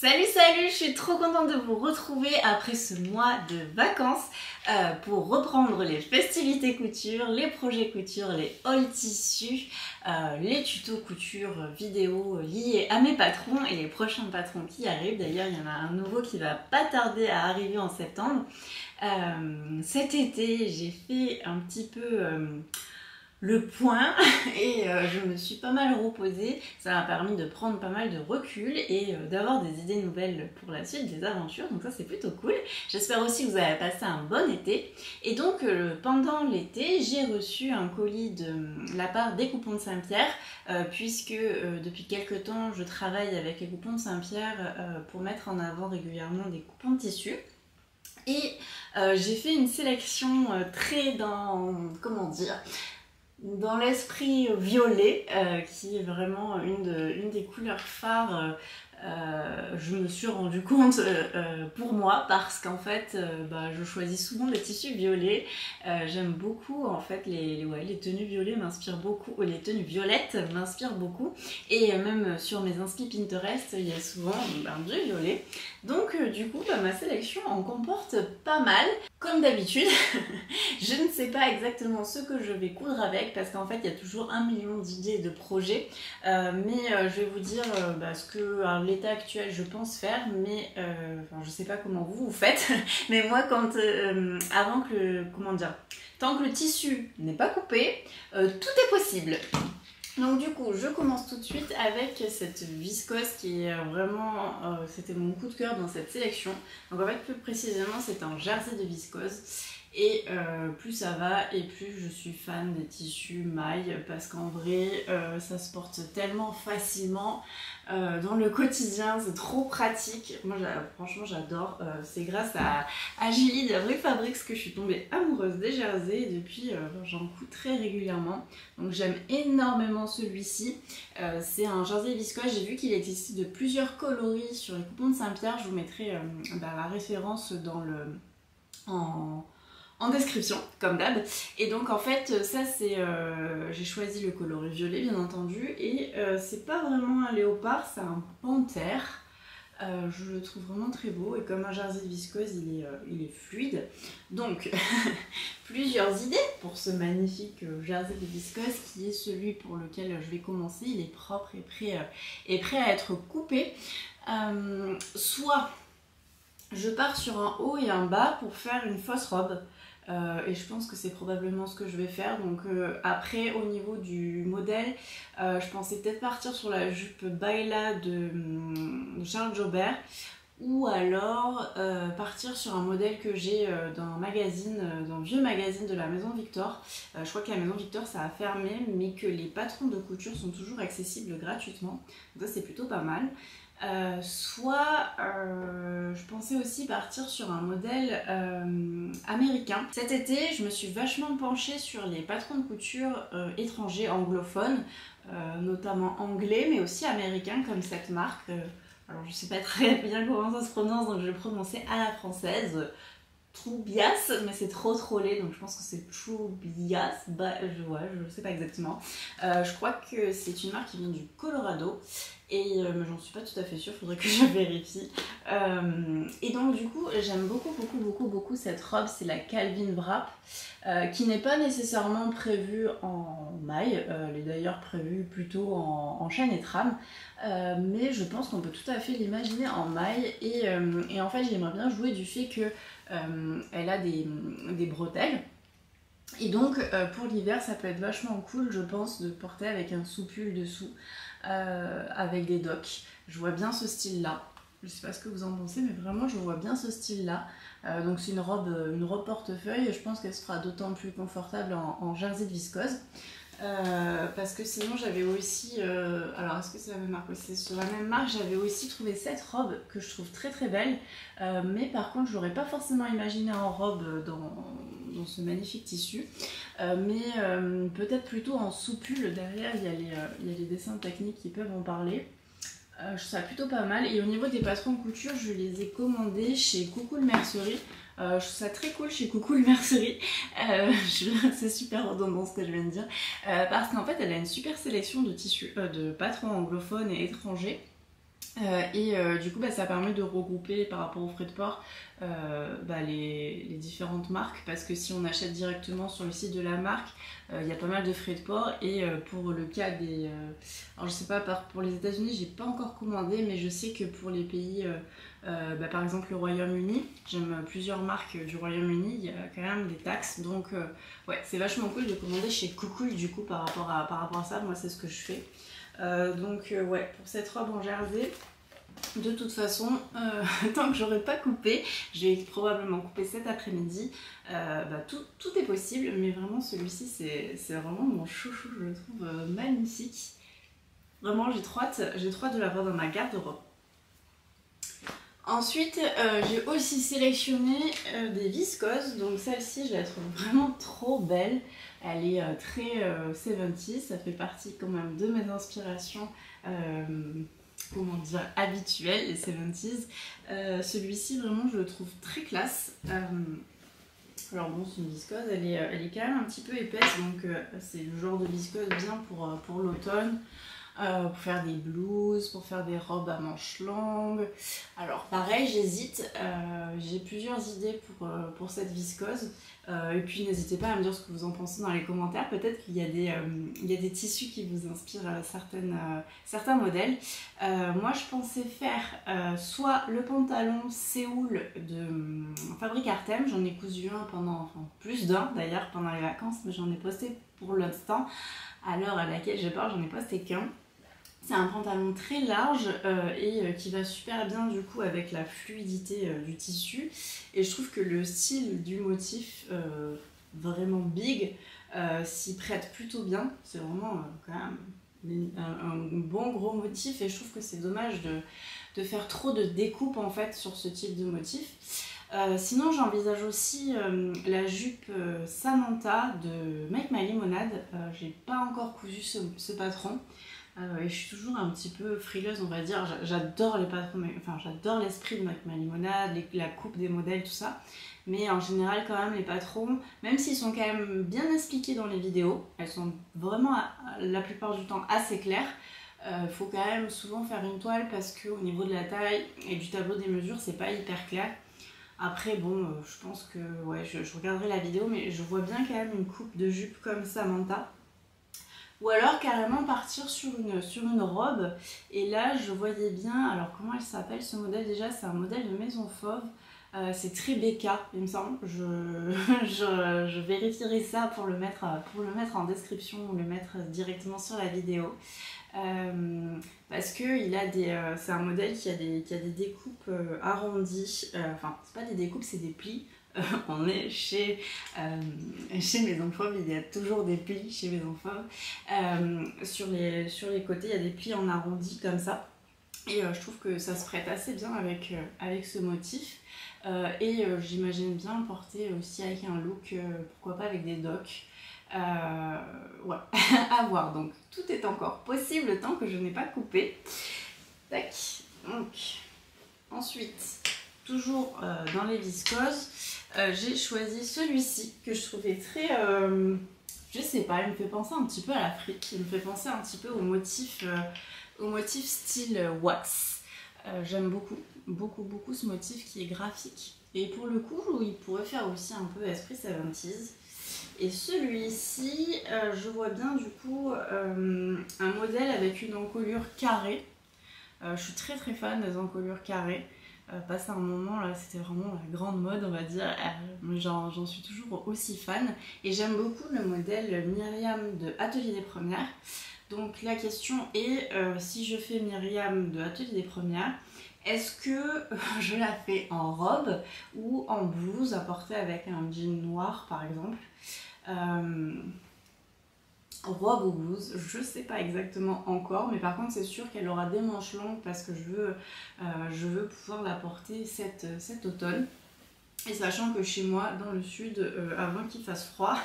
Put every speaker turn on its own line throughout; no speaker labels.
Salut salut, je suis trop contente de vous retrouver après ce mois de vacances pour reprendre les festivités couture, les projets couture, les hauls tissus, les tutos couture vidéo liés à mes patrons et les prochains patrons qui arrivent. D'ailleurs, il y en a un nouveau qui va pas tarder à arriver en septembre. Cet été, j'ai fait un petit peu le point et je me suis pas mal reposée. Ça m'a permis de prendre pas mal de recul et d'avoir des idées nouvelles pour la suite des aventures, donc ça c'est plutôt cool. J'espère aussi que vous avez passé un bon été. Et donc pendant l'été, j'ai reçu un colis de la part des Coupons de Saint-Pierre puisque depuis quelques temps je travaille avec les Coupons de Saint-Pierre pour mettre en avant régulièrement des coupons de tissu. Et j'ai fait une sélection très dans l'esprit violet, qui est vraiment une des couleurs phares. Je me suis rendu compte pour moi parce qu'en fait je choisis souvent des tissus violets. J'aime beaucoup en fait les tenues violettes m'inspirent beaucoup, les tenues violettes m'inspirent beaucoup et même sur mes inspi Pinterest il y a souvent du violet. Donc du coup ma sélection en comporte pas mal. Comme d'habitude, je ne sais pas exactement ce que je vais coudre avec parce qu'en fait il y a toujours 1 million d'idées de projets, mais je vais vous dire ce que à l'état actuel je pense faire, mais je sais pas comment vous faites, mais moi tant que le tissu n'est pas coupé, tout est possible. Donc du coup, je commence tout de suite avec cette viscose qui est vraiment, c'était mon coup de cœur dans cette sélection. Donc en fait, plus précisément, c'est un jersey de viscose. Et plus ça va et plus je suis fan des tissus mailles parce qu'en vrai ça se porte tellement facilement dans le quotidien, c'est trop pratique. Moi franchement j'adore, c'est grâce à Julie de Vrai Fabrics que je suis tombée amoureuse des jerseys et depuis j'en couds très régulièrement. Donc j'aime énormément celui-ci, c'est un jersey viscose. J'ai vu qu'il existait de plusieurs coloris sur les Coupons de Saint-Pierre, je vous mettrai la référence en description, comme d'hab. Et donc en fait ça c'est j'ai choisi le coloris violet bien entendu et c'est pas vraiment un léopard, c'est un panthère. Je le trouve vraiment très beau et comme un jersey de viscose il est fluide. Donc plusieurs idées pour ce magnifique jersey de viscose qui est celui pour lequel je vais commencer. Il est propre et prêt à être coupé. Soit je pars sur un haut et un bas pour faire une fausse robe. Et je pense que c'est probablement ce que je vais faire. Donc après au niveau du modèle, je pensais peut-être partir sur la jupe Baila de Charles Jobert ou alors partir sur un modèle que j'ai d'un vieux magazine de la Maison Victor. Je crois que la Maison Victor ça a fermé mais que les patrons de couture sont toujours accessibles gratuitement. Donc ça c'est plutôt pas mal. Je pensais aussi partir sur un modèle américain. Cet été, je me suis vachement penchée sur les patrons de couture étrangers, anglophones, notamment anglais, mais aussi américains, comme cette marque. Alors je sais pas très bien comment ça se prononce, donc je vais prononcer à la française. Troubias, mais c'est trop trollé, donc je pense que c'est Troubias, je sais pas exactement. Je crois que c'est une marque qui vient du Colorado et j'en suis pas tout à fait sûre, faudrait que je vérifie. Et donc du coup j'aime beaucoup cette robe, c'est la Calvin Wrap qui n'est pas nécessairement prévue en maille, elle est d'ailleurs prévue plutôt en chaîne et trame, mais je pense qu'on peut tout à fait l'imaginer en maille et en fait j'aimerais bien jouer du fait que elle a des bretelles et donc pour l'hiver ça peut être vachement cool je pense de porter avec un sous-pull dessous avec des docks. Je vois bien ce style là, je sais pas ce que vous en pensez mais vraiment je vois bien ce style là. Donc c'est une robe portefeuille et je pense qu'elle sera d'autant plus confortable en jersey de viscose. Parce que sinon j'avais aussi, alors est-ce que c'est la même marque? C'est sur la même marque, j'avais aussi trouvé cette robe que je trouve très belle, mais par contre je l'aurais pas forcément imaginé en robe dans ce magnifique tissu, mais peut-être plutôt en sous-pull. Derrière il y a les dessins techniques qui peuvent en parler. Je trouve ça plutôt pas mal et au niveau des patrons de couture je les ai commandés chez Coucou le Mercerie. Je trouve ça très cool chez Coucou le Mercerie, c'est super redondant ce que je viens de dire, parce qu'en fait elle a une super sélection de tissus, de patrons anglophones et étrangers Du coup ça permet de regrouper par rapport aux frais de port les différentes marques, parce que si on achète directement sur le site de la marque, il y a pas mal de frais de port. Et pour le cas des... alors je sais pas, pour les États-Unis j'ai pas encore commandé, mais je sais que pour les pays par exemple le Royaume-Uni, j'aime plusieurs marques du Royaume-Uni, il y a quand même des taxes, donc ouais, c'est vachement cool de commander chez Cool du coup par rapport à ça. Moi c'est ce que je fais. Ouais, pour cette robe en jersey, de toute façon, tant que j'aurai pas coupé, je vais probablement couper cet après-midi. Tout est possible, mais vraiment celui-ci c'est vraiment mon chouchou, je le trouve magnifique. Vraiment j'ai trop hâte de l'avoir dans ma garde-robe. Ensuite, j'ai aussi sélectionné des viscoses. Donc celle-ci, je la trouve vraiment trop belle. Elle est très 70s, ça fait partie quand même de mes inspirations, comment dire, habituelles, les 70s. Celui-ci, vraiment, je le trouve très classe. Alors bon, c'est une viscose, elle est quand même un petit peu épaisse, donc c'est le genre de viscose bien pour l'automne. Pour faire des blouses, pour faire des robes à manches longues. Alors pareil, j'hésite, j'ai plusieurs idées pour cette viscose. Et puis n'hésitez pas à me dire ce que vous en pensez dans les commentaires. Peut-être qu'il y a des tissus qui vous inspirent certains modèles. Moi je pensais faire soit le pantalon Séoul de Fabrique Artem. J'en ai cousu un plus d'un d'ailleurs pendant les vacances, mais j'en ai posté pour l'instant. À l'heure à laquelle je parle, j'en ai posté qu'un. C'est un pantalon très large et qui va super bien du coup avec la fluidité du tissu. Et je trouve que le style du motif, vraiment big, s'y prête plutôt bien. C'est vraiment quand même un bon gros motif, et je trouve que c'est dommage de faire trop de découpe en fait sur ce type de motif. Sinon j'envisage aussi la jupe Samantha de Make My Lemonade. J'ai pas encore cousu ce patron. Et je suis toujours un petit peu frileuse, on va dire. J'adore les patrons, enfin j'adore l'esprit de Make My Lemonade, la coupe des modèles, tout ça. Mais en général quand même les patrons, même s'ils sont quand même bien expliqués dans les vidéos, elles sont vraiment la plupart du temps assez claires. Faut quand même souvent faire une toile parce qu'au niveau de la taille et du tableau des mesures, c'est pas hyper clair. Après bon, je pense que ouais, je regarderai la vidéo, mais je vois bien quand même une coupe de jupe comme Samantha. Ou alors carrément partir sur une robe. Et là je voyais bien, alors comment elle s'appelle ce modèle déjà? C'est un modèle de Maison Fauve. C'est très Becca il me semble. Je vérifierai ça pour le mettre en description ou le mettre directement sur la vidéo. Parce que c'est un modèle qui a des découpes arrondies. Enfin c'est pas des découpes, c'est des plis. On est chez Maison Fauve, il y a toujours des plis chez Maison Fauve. Sur les côtés, il y a des plis en arrondi comme ça. Et je trouve que ça se prête assez bien avec ce motif. J'imagine bien porter aussi avec un look, pourquoi pas avec des docks. Ouais, à voir. Donc tout est encore possible tant que je n'ai pas coupé. Tac. Donc, ensuite, toujours dans les viscoses, j'ai choisi celui-ci que je trouvais très, je sais pas, il me fait penser un petit peu à l'Afrique, il me fait penser un petit peu au motif style wax. J'aime beaucoup ce motif qui est graphique, et pour le coup il pourrait faire aussi un peu esprit 70s. Et celui-ci, je vois bien du coup un modèle avec une encolure carrée. Je suis très fan des encolures carrées. Passé un moment là, c'était vraiment la grande mode, on va dire. J'en suis toujours aussi fan. Et j'aime beaucoup le modèle Myriam de Atelier des Premières. Donc la question est, si je fais Myriam de Atelier des Premières, est-ce que je la fais en robe ou en blouse à porter avec un jean noir par exemple? Robe ou blouse, je sais pas exactement encore, mais par contre c'est sûr qu'elle aura des manches longues parce que je veux pouvoir la porter cet automne. Et sachant que chez moi dans le sud, avant qu'il fasse froid,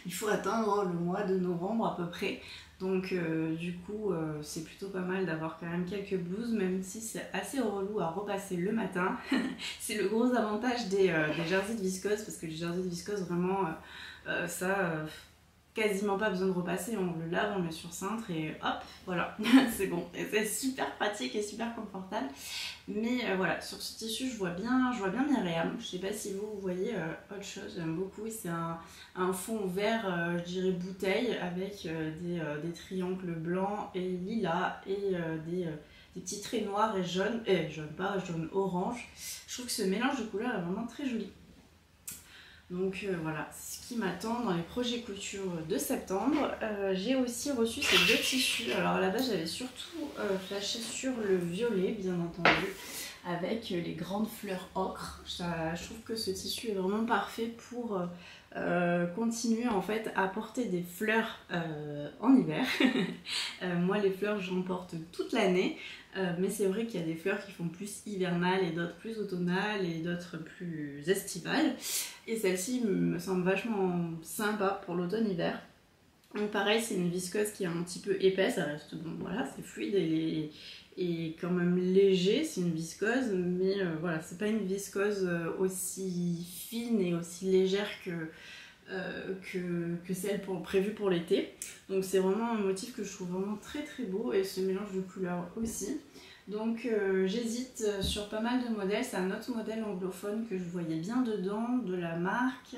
il faut attendre le mois de novembre à peu près. Donc du coup c'est plutôt pas mal d'avoir quand même quelques blouses, même si c'est assez relou à repasser le matin. C'est le gros avantage des jerseys de viscose, parce que les jerseys de viscose vraiment quasiment pas besoin de repasser, on le lave, on le met sur cintre et hop, voilà, c'est bon. Et c'est super pratique et super confortable. Mais voilà, sur ce tissu, je vois bien Myriam. Je sais pas si vous voyez autre chose, j'aime beaucoup. C'est un fond vert, je dirais bouteille, avec des triangles blancs et lilas et des petits traits noirs et jaunes, jaune orange. Je trouve que ce mélange de couleurs est vraiment très joli. Donc voilà, ce qui m'attend dans les projets couture de septembre. J'ai aussi reçu ces deux tissus. Alors à la base, j'avais surtout flashé sur le violet, bien entendu, avec les grandes fleurs ocre. Je trouve que ce tissu est vraiment parfait pour continuer en fait à porter des fleurs en hiver. Moi, les fleurs, j'en porte toute l'année. Mais c'est vrai qu'il y a des fleurs qui font plus hivernales et d'autres plus automnales et d'autres plus estivales. Et celle-ci me semble vachement sympa pour l'automne-hiver. Donc pareil, c'est une viscose qui est un petit peu épaisse, ça reste bon, voilà, c'est fluide et quand même léger, c'est une viscose, mais voilà, c'est pas une viscose aussi fine et aussi légère que celle prévue pour l'été. Donc c'est vraiment un motif que je trouve vraiment très très beau et ce mélange de couleurs aussi. Donc j'hésite sur pas mal de modèles, c'est un autre modèle anglophone que je voyais bien dedans, de la marque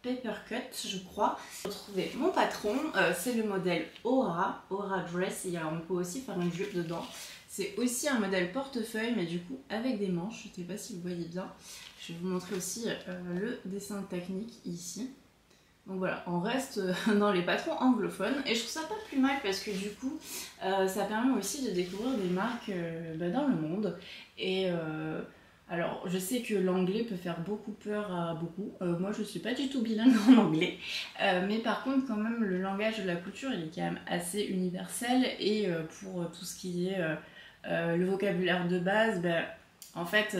Papercut je crois. J'ai retrouvé mon patron, c'est le modèle Aura Dress, et alors on peut aussi faire une jupe dedans. C'est aussi un modèle portefeuille mais du coup avec des manches, je ne sais pas si vous voyez bien. Je vais vous montrer aussi le dessin technique ici. Donc voilà, on reste dans les patrons anglophones et je trouve ça pas plus mal parce que du coup ça permet aussi de découvrir des marques dans le monde. Et alors je sais que l'anglais peut faire beaucoup peur à beaucoup, moi je suis pas du tout bilingue en anglais, mais par contre quand même le langage de la couture il est quand même assez universel et pour tout ce qui est le vocabulaire de base, en fait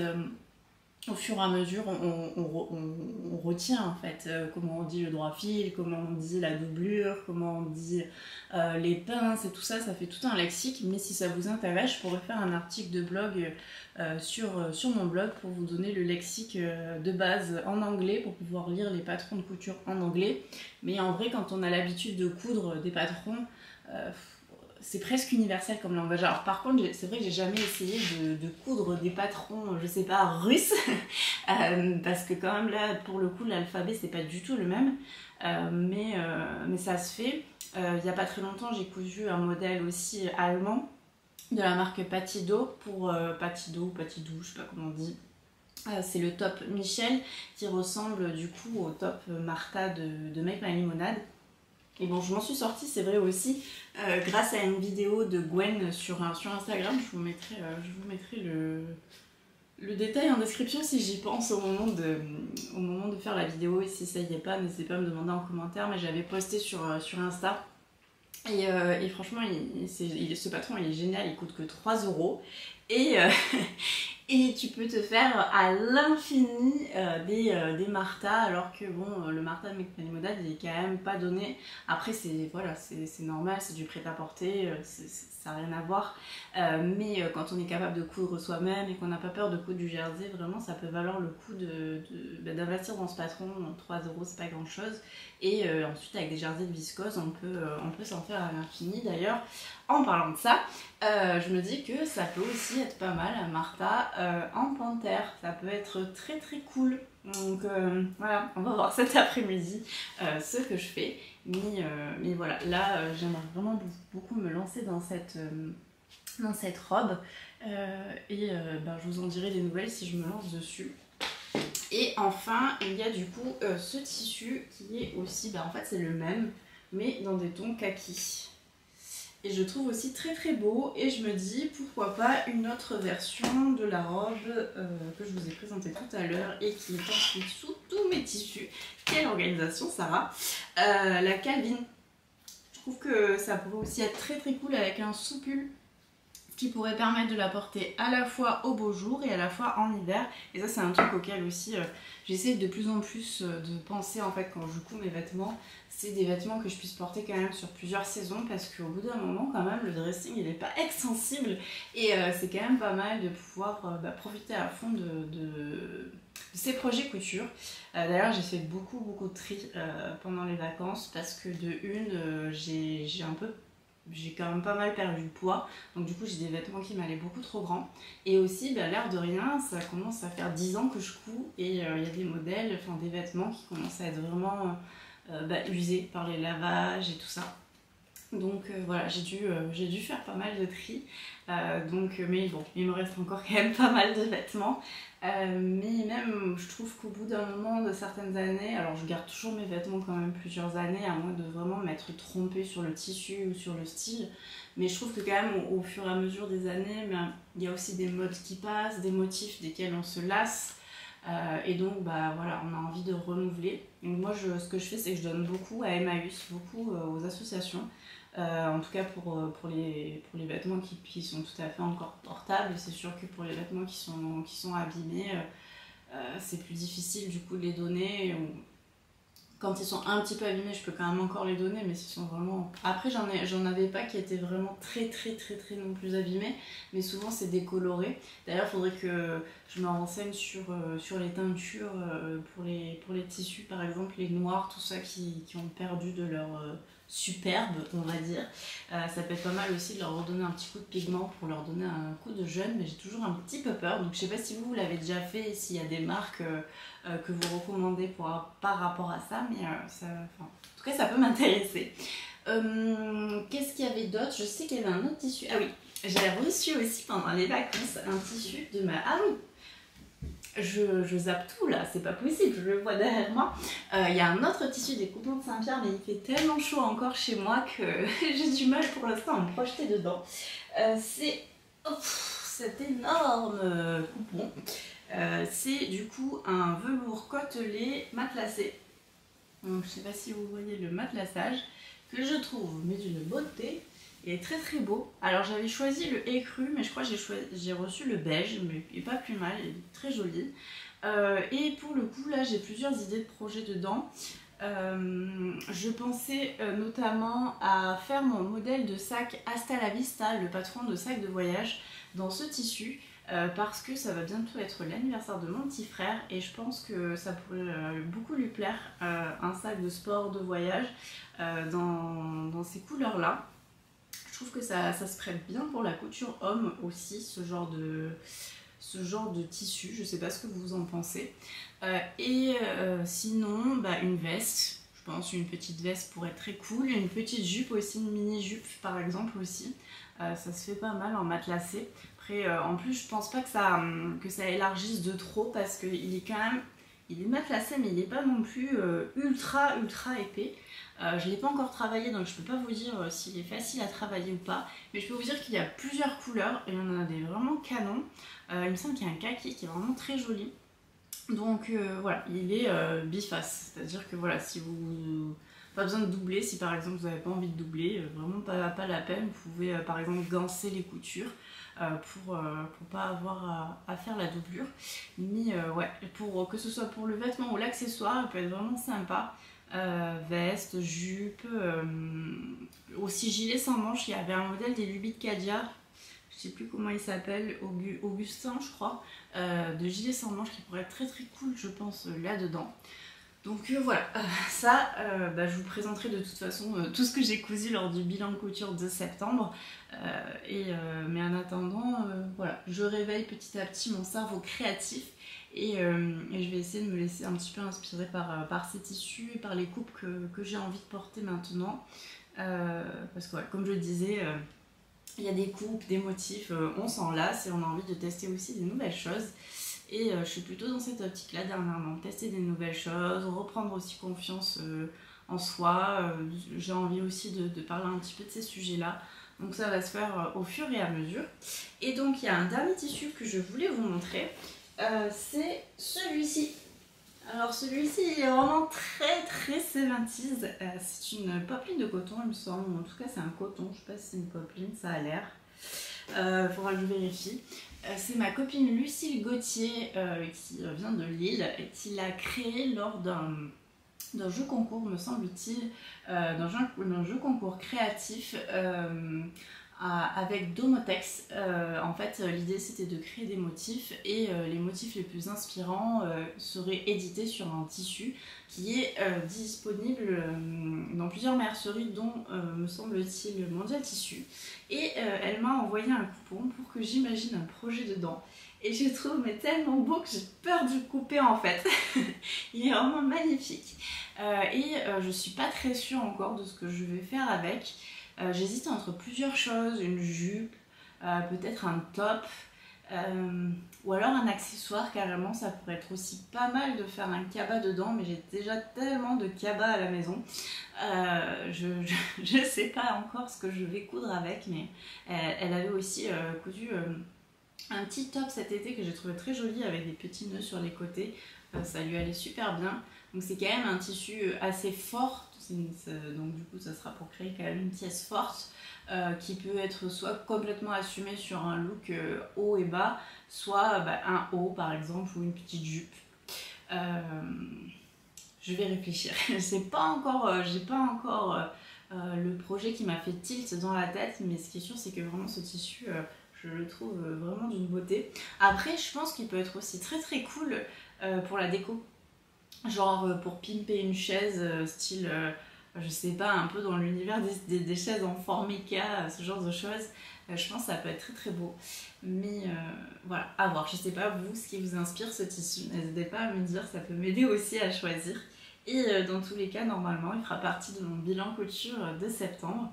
au fur et à mesure, on retient en fait comment on dit le droit fil, comment on dit la doublure, comment on dit les pinces et tout ça, ça fait tout un lexique. Mais si ça vous intéresse, je pourrais faire un article de blog sur mon blog pour vous donner le lexique de base en anglais pour pouvoir lire les patrons de couture en anglais. Mais en vrai, quand on a l'habitude de coudre des patrons, c'est presque universel comme langage. Alors par contre, c'est vrai que j'ai jamais essayé de coudre des patrons, je sais pas, russes, parce que quand même là, pour le coup, l'alphabet c'est pas du tout le même, mais ça se fait. Il y a pas très longtemps, j'ai cousu un modèle aussi allemand de la marque Patido pour Patidou, je sais pas comment on dit. C'est le top Michel qui ressemble du coup au top Martha de Make My Limonade. Et bon, je m'en suis sortie, c'est vrai aussi, grâce à une vidéo de Gwen sur Instagram. Je vous mettrai le détail en description si j'y pense au moment de faire la vidéo. Et si ça y est pas, n'hésitez pas à me demander en commentaire. Mais j'avais posté sur Insta. Et franchement, ce patron il est génial, il coûte que 3 €. Et tu peux te faire à l'infini des Martha, alors que bon, le Martha de Make My Limonade il est quand même pas donné. Après c'est normal, c'est du prêt-à-porter, ça n'a rien à voir. Mais quand on est capable de coudre soi-même et qu'on n'a pas peur de coudre du jersey, vraiment ça peut valoir le coup d'investir dans ce patron. 3 € c'est pas grand chose. Et ensuite avec des jerseys de viscose on peut s'en faire à l'infini. D'ailleurs en parlant de ça, je me dis que ça peut aussi être pas mal à Martha en panthère, ça peut être très très cool. Donc voilà, on va voir cet après-midi ce que je fais. Mais voilà, là j'aimerais vraiment beaucoup me lancer dans cette robe je vous en dirai des nouvelles si je me lance dessus. Et enfin, il y a du coup ce tissu qui est aussi, en fait c'est le même, mais dans des tons kaki. Et je trouve aussi très très beau et je me dis pourquoi pas une autre version de la robe que je vous ai présentée tout à l'heure et qui est ensuite sous tous mes tissus. Quelle organisation Sarah, la Calvin. Je trouve que ça pourrait aussi être très très cool avec un sous-pull qui pourrait permettre de la porter à la fois au beau jour et à la fois en hiver. Et ça c'est un truc auquel aussi j'essaie de plus en plus de penser en fait quand je couds mes vêtements. C'est des vêtements que je puisse porter quand même sur plusieurs saisons parce qu'au bout d'un moment quand même le dressing il n'est pas extensible et c'est quand même pas mal de pouvoir profiter à fond ces projets couture. D'ailleurs j'ai fait beaucoup de tri pendant les vacances parce que de une j'ai quand même pas mal perdu de poids, donc du coup j'ai des vêtements qui m'allaient beaucoup trop grands. Et aussi, l'air de rien, ça commence à faire 10 ans que je couds et il y a des modèles, enfin des vêtements qui commencent à être vraiment usés par les lavages et tout ça. Donc voilà, j'ai dû faire pas mal de tri. Mais bon, il me reste encore quand même pas mal de vêtements. Mais même, je trouve qu'au bout d'un moment de certaines années, alors je garde toujours mes vêtements quand même plusieurs années, à moins de vraiment m'être trompée sur le tissu ou sur le style. Mais je trouve que quand même, au fur et à mesure des années, il y a aussi des modes qui passent, des motifs desquels on se lasse. Et donc voilà, on a envie de renouveler. Donc moi ce que je fais, c'est que je donne beaucoup à Emmaüs, beaucoup aux associations. En tout cas pour les vêtements qui sont tout à fait encore portables. C'est sûr que pour les vêtements qui sont abîmés, c'est plus difficile du coup de les donner. Quand ils sont un petit peu abîmés, je peux quand même encore les donner, mais s'ils sont vraiment... Après, j'en avais pas qui étaient vraiment très non plus abîmés, mais souvent c'est décoloré. D'ailleurs, il faudrait que je me renseigne sur les teintures pour les tissus, par exemple, les noirs, tout ça qui ont perdu de leur superbe, on va dire. Ça peut être pas mal aussi de leur redonner un petit coup de pigment pour leur donner un coup de jeune, mais j'ai toujours un petit peu peur. Donc je sais pas si vous l'avez déjà fait, s'il y a des marques que vous recommandez par rapport à ça, mais en tout cas ça peut m'intéresser. Qu'est-ce qu'il y avait d'autre? Je sais qu'il y avait un autre tissu. Ah oui, j'ai reçu aussi pendant les vacances un tissu de ma... Ah oui, je zappe tout là, c'est pas possible, je le vois derrière moi. Il y a un autre tissu des Coupons de Saint-Pierre, mais il fait tellement chaud encore chez moi que j'ai du mal pour l'instant à me projeter dedans. C'est cet énorme coupon. C'est du coup un velours côtelé matelassé. Donc, je sais pas si vous voyez le matelassage, que je trouve mais d'une beauté. Il est très beau. Alors j'avais choisi le écru, mais je crois que j'ai reçu le beige, mais il est pas plus mal, il est très joli. Et pour le coup, là j'ai plusieurs idées de projets dedans. Je pensais notamment à faire mon modèle de sac Hasta la Vista, le patron de sac de voyage, dans ce tissu. Parce que ça va bientôt être l'anniversaire de mon petit frère et je pense que ça pourrait beaucoup lui plaire, un sac de sport, de voyage dans ces couleurs là. Je trouve que ça se prête bien pour la couture homme aussi, ce genre de tissu. Je sais pas ce que vous en pensez. Sinon, une veste. Je pense une petite veste pourrait être très cool. Une petite jupe aussi, une mini jupe par exemple aussi. Ça se fait pas mal en matelassé. Après, en plus, je pense pas que ça élargisse de trop parce qu'il est quand même... Il est matelassé, mais il n'est pas non plus ultra épais. Je ne l'ai pas encore travaillé, donc je peux pas vous dire s'il est facile à travailler ou pas. Mais je peux vous dire qu'il y a plusieurs couleurs et on en a des vraiment canons. Il me semble qu'il y a un kaki qui est vraiment très joli. Donc voilà, il est biface. C'est-à-dire que voilà, si vous... Pas besoin de doubler, si par exemple vous n'avez pas envie de doubler, vraiment pas la peine. Vous pouvez par exemple ganser les coutures pour pas avoir à faire la doublure. Mais ouais, que ce soit pour le vêtement ou l'accessoire, il peut être vraiment sympa. Veste, jupe, aussi gilet sans manches. Il y avait un modèle des Lubies de Cadia, je sais plus comment il s'appelle, Augustin je crois, de gilet sans manches qui pourrait être très cool je pense là-dedans. Donc voilà, je vous présenterai de toute façon tout ce que j'ai cousu lors du bilan couture de septembre. Mais en attendant, voilà, je réveille petit à petit mon cerveau créatif et je vais essayer de me laisser un petit peu inspirer par ces tissus et par les coupes que j'ai envie de porter maintenant. Parce que ouais, comme je le disais, il y a des coupes, des motifs, on s'en lasse et on a envie de tester aussi des nouvelles choses. Et je suis plutôt dans cette optique-là dernièrement, tester des nouvelles choses, reprendre aussi confiance en soi. J'ai envie aussi de parler un petit peu de ces sujets-là. Donc ça va se faire au fur et à mesure. Et donc il y a un dernier tissu que je voulais vous montrer. C'est celui-ci. Alors celui-ci il est vraiment très 70s. C'est une popeline de coton il me semble. En tout cas c'est un coton, je ne sais pas si c'est une popeline, ça a l'air. Faudra que je vérifie. C'est ma copine Lucille Gauthier qui vient de Lille et qui l'a créé lors d'un jeu concours, me semble-t-il, d'un jeu concours créatif avec Domotex. En fait, l'idée c'était de créer des motifs et les motifs les plus inspirants seraient édités sur un tissu qui est disponible dans plusieurs merceries, dont me semble-t-il Mondial Tissu. Et elle m'a envoyé un coupon pour que j'imagine un projet dedans. Et je le trouve mais tellement beau que j'ai peur de le couper en fait. Il est vraiment magnifique. Je suis pas très sûre encore de ce que je vais faire avec. J'hésite entre plusieurs choses, une jupe, peut-être un top, ou alors un accessoire carrément. Ça pourrait être aussi pas mal de faire un cabas dedans, mais j'ai déjà tellement de cabas à la maison. Je sais pas encore ce que je vais coudre avec, mais elle avait aussi cousu un petit top cet été que j'ai trouvé très joli avec des petits nœuds sur les côtés. Ça lui allait super bien. Donc c'est quand même un tissu assez fort. Donc du coup ça sera pour créer quand même une pièce forte qui peut être soit complètement assumée sur un look haut et bas, soit un haut par exemple ou une petite jupe. Je vais réfléchir. J'ai pas encore le projet qui m'a fait tilt dans la tête, mais ce qui est sûr c'est que vraiment ce tissu je le trouve vraiment d'une beauté. Après je pense qu'il peut être aussi très très cool pour la déco. Genre pour pimper une chaise style, je sais pas, un peu dans l'univers des chaises en formica, ce genre de choses. Je pense que ça peut être très très beau. Mais voilà, à voir. Je sais pas vous, ce qui vous inspire ce tissu. N'hésitez pas à me dire, ça peut m'aider aussi à choisir. Et dans tous les cas, normalement, il fera partie de mon bilan couture de septembre.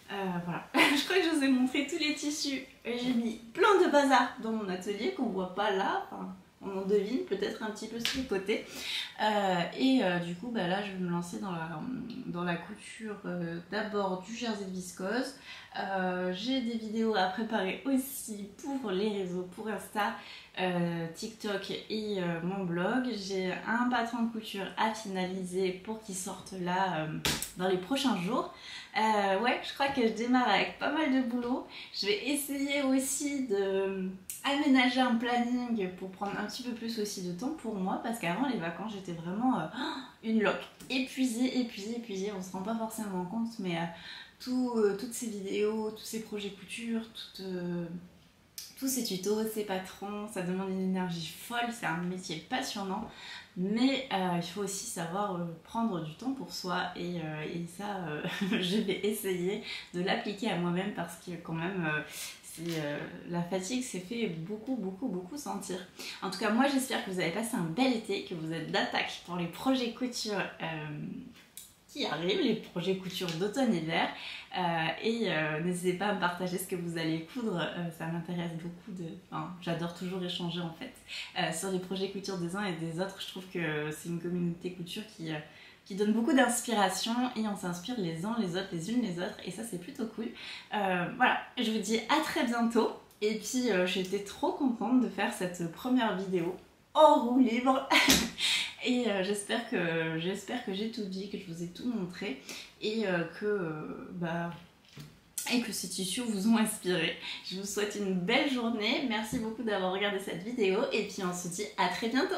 Voilà, je crois que je vous ai montré tous les tissus. J'ai mis plein de bazar dans mon atelier qu'on voit pas là. Enfin, on en devine peut-être un petit peu sur les côtés. Du coup là je vais me lancer dans la couture d'abord du jersey de viscose. J'ai des vidéos à préparer aussi pour les réseaux, pour Insta, TikTok et mon blog. J'ai un patron de couture à finaliser pour qu'il sorte là dans les prochains jours. Ouais, je crois que je démarre avec pas mal de boulot. Je vais essayer aussi de aménager un planning pour prendre un petit peu plus aussi de temps pour moi, parce qu'avant les vacances j'étais vraiment une loque, épuisée, on se rend pas forcément compte, mais toutes ces vidéos, tous ces projets couture, tous ces tutos, ces patrons, ça demande une énergie folle, c'est un métier passionnant, mais il faut aussi savoir prendre du temps pour soi, et ça je vais essayer de l'appliquer à moi-même, parce que quand même la fatigue s'est fait beaucoup sentir. En tout cas moi j'espère que vous avez passé un bel été, que vous êtes d'attaque pour les projets couture qui arrivent, les projets couture d'automne-hiver, n'hésitez pas à me partager ce que vous allez coudre, ça m'intéresse beaucoup. J'adore toujours échanger en fait sur les projets couture des uns et des autres. Je trouve que c'est une communauté couture qui donne beaucoup d'inspiration, et on s'inspire les uns les autres, les unes les autres, et ça c'est plutôt cool. Voilà, je vous dis à très bientôt, et puis j'étais trop contente de faire cette première vidéo en roue libre. Et j'espère que j'ai tout dit, que je vous ai tout montré, et que ces tissus vous ont inspiré. Je vous souhaite une belle journée, merci beaucoup d'avoir regardé cette vidéo, et puis on se dit à très bientôt.